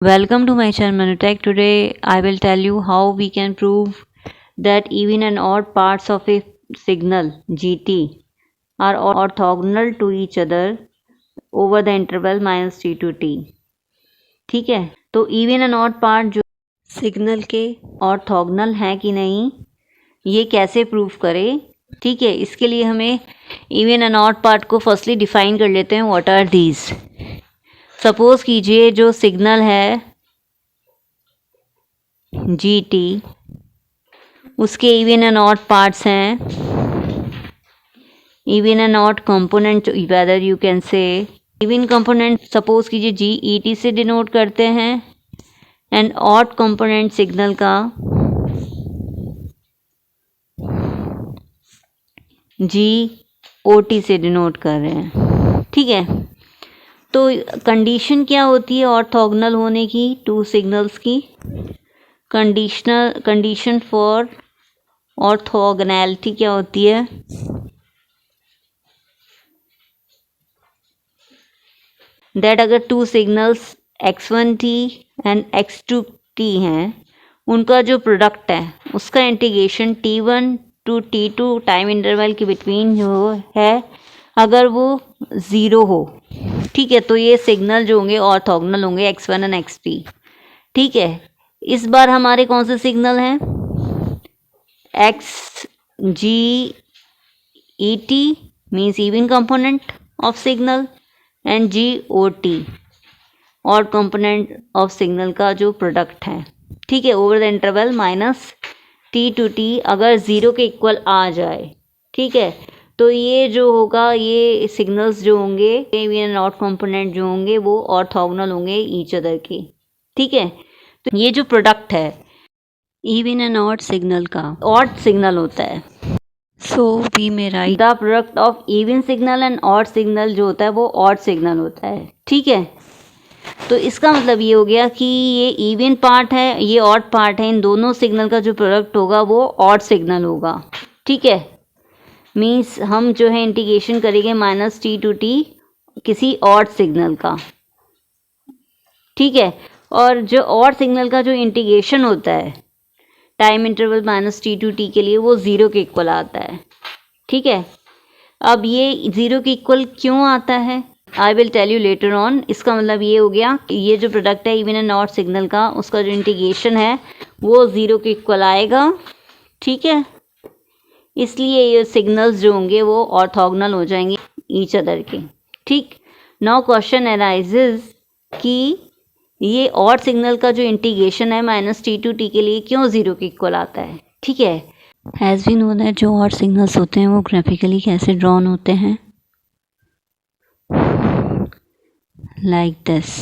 Welcome to my channel Manutech. Today I will tell you how we can prove that even and odd parts of a signal GT are orthogonal to each other over the interval minus t to t. ठीक है, तो even and odd part जो signal के orthogonal हैं कि नहीं ये कैसे प्रूव करें. ठीक है, इसके लिए हमें इवन एंड ऑड पार्ट को फर्स्टली डिफाइन कर लेते हैं. What are these. सपोज कीजिए जो सिग्नल है जी टी उसके इवन एंड ऑड पार्ट्स हैं. Even and odd component whether you can say even component suppose कीजिए जी ई टी से डिनोट करते हैं एंड ऑड कंपोनेंट सिग्नल का जी ओ टी से डिनोट कर रहे हैं. ठीक है, तो कंडीशन क्या होती है ऑर्थोगोनल होने की टू सिग्नल्स की. कंडीशन फॉर ऑर्थोगोनैलिटी क्या होती है. दैट अगर two signals x1t and x2t हैं उनका जो प्रोडक्ट है उसका integration t1 to t2 time interval के बिटवीन जो है अगर वो ज़ीरो हो. ठीक है, तो ये सिग्नल जो होंगे ऑर्थोगोनल होंगे x1 एंड x2. ठीक है, इस बार हमारे कौन से सिग्नल हैं X G E T means even component of signal and G O T odd component of signal का जो प्रोडक्ट है. ठीक है, over the interval minus T to T अगर ज़ीरो के इक्वल आ जाए. ठीक है, तो ये जो होगा ये सिग्नल्स जो होंगे इवन एंड ऑड कंपोनेंट जो होंगे वो ऑर्थोगोनल होंगे ईच अदर के. ठीक है, तो ये जो प्रोडक्ट है इवन एंड ऑड सिग्नल का ऑड सिग्नल होता है. So we may write the product of even signal and odd signal जो होता है वो ऑड सिग्नल होता है. ठीक है, तो इसका मतलब ये हो गया कि ये इवन पार्ट है ये ऑड पार्ट है. इन दोनों सिग्नल का जो प्रोडक्ट होगा वो ऑड सिग्नल होगा. ठीक है, मीन्स हम जो है इंटीग्रेशन करेंगे माइनस टी टू टी किसी ऑड सिग्नल का. ठीक है, और जो ऑड सिग्नल का जो इंटीग्रेशन होता है time interval minus T to T के लिए वो ज़ीरो के इक्वल आता है. ठीक है, अब ये ज़ीरो के इक्वल क्यों आता है I will tell you later on. इसका मतलब ये हो गया ये जो प्रोडक्ट है इवन एंड ऑड सिग्नल का उसका जो इंटीग्रेशन है वो ज़ीरो के इक्वल आएगा. ठीक है, इसलिए ये सिग्नल्स जो होंगे वो ऑर्थोगोनल हो जाएंगे ईच अदर के. ठीक, नाउ क्वेश्चन अराइजेज कि ये ऑड सिग्नल का जो इंटीग्रेशन है माइनस टी टू टी के लिए क्यों ज़ीरो के इक्वल आता है. ठीक है, हैज़ बीन नो दैट जो ऑड सिग्नल्स होते हैं वो ग्राफिकली कैसे ड्रॉन होते हैं लाइक दिस.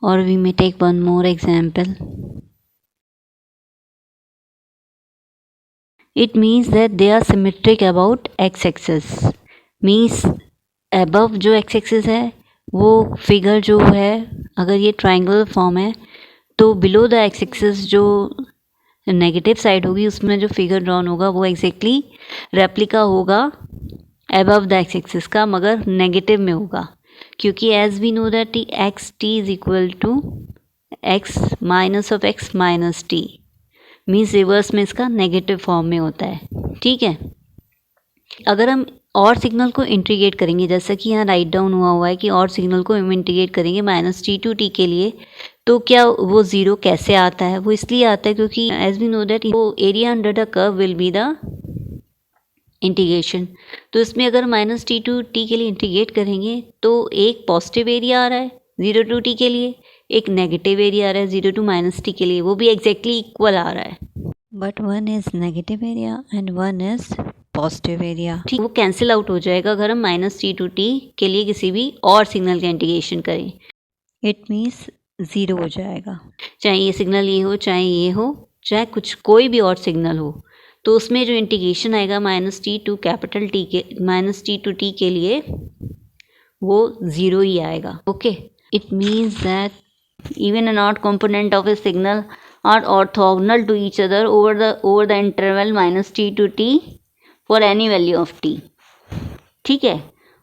और we may take one more example. It means that they are symmetric about x-axis. Means above जो x-axis है वो फिगर जो है अगर ये ट्राइंगल फॉर्म है तो बिलो द x-axis जो नेगेटिव साइड होगी उसमें जो फिगर ड्रॉन होगा वो एग्जैक्टली रेप्लिका होगा अबव द x-axis का मगर नेगेटिव में होगा क्योंकि as we know that X T is equal to X minus of X minus T means reverse में इसका नेगेटिव फॉर्म में होता है. ठीक है, अगर हम और सिग्नल को इंटीग्रेट करेंगे जैसा कि यहाँ राइट डाउन हुआ है कि और सिग्नल को हम इंटीग्रेट करेंगे माइनस टी टू टी के लिए तो क्या वो ज़ीरो कैसे आता है. वो इसलिए आता है क्योंकि एज वी नो दैट वो area under the curve will be the integration. तो इसमें अगर माइनस टी टू टी के लिए इंटीग्रेट करेंगे तो एक पॉजिटिव एरिया आ रहा है ज़ीरो टू टी के लिए एक नेगेटिव एरिया आ रहा है ज़ीरो टू माइनस टी के लिए वो भी एग्जैक्टली इक्वल आ रहा है. But one is negative area and one is positive area. ठीक, वो कैंसिल आउट हो जाएगा अगर हम माइनस टी टू टी के लिए किसी भी और सिग्नल का इंटीग्रेशन करें. इट मीन्स ज़ीरो हो जाएगा चाहे ये सिग्नल ये हो चाहे कुछ कोई भी और सिग्नल हो. तो उसमें जो इंटीग्रेशन आएगा minus T to capital T के माइनस टी टू टी के लिए वो ज़ीरो ही आएगा. Okay, it means that even and odd component of a signal are orthogonal to each other over the interval minus t to t for any value of t. ठीक है,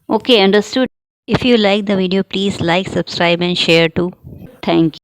okay, understood. If you like the video, please like, subscribe and share too. Thank you.